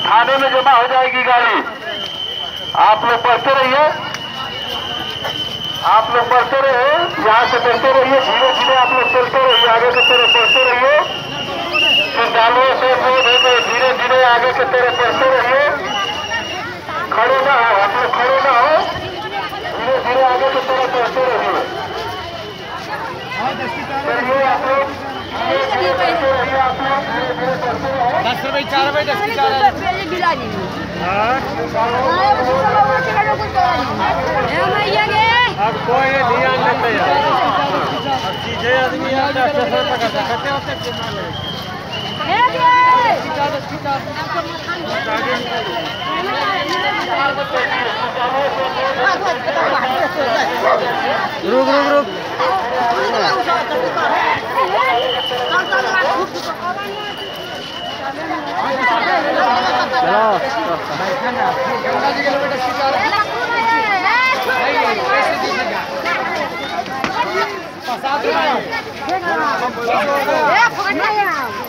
थाने में जमा हो जाएगी गाड़ी। आप लोग पढ़ते रहिए, आप लोग पढ़ते रहिए, यहाँ से चलते रहिए, धीरे धीरे आप लोग चलते रहिए, आगे की तरफ पढ़ते रहिए। फिर डालुआ से धीरे धीरे आगे की तरफ पढ़ते रहिए। खड़े ना हो, आप लोग खड़े ना हो, धीरे धीरे आगे की तरफ पढ़ते रहिए। चलिए आप लोग धीरे धीरे पढ़ते रहिए, आप लोग धीरे धीरे पढ़ते रहिए। 10 रुपये 4 रुपये 10 की 4 है। अब कोई ध्यान नहीं दे यार। अब सीधे आदमी आता है स्टेशन पर कहते होते रुक रुक रुक चलो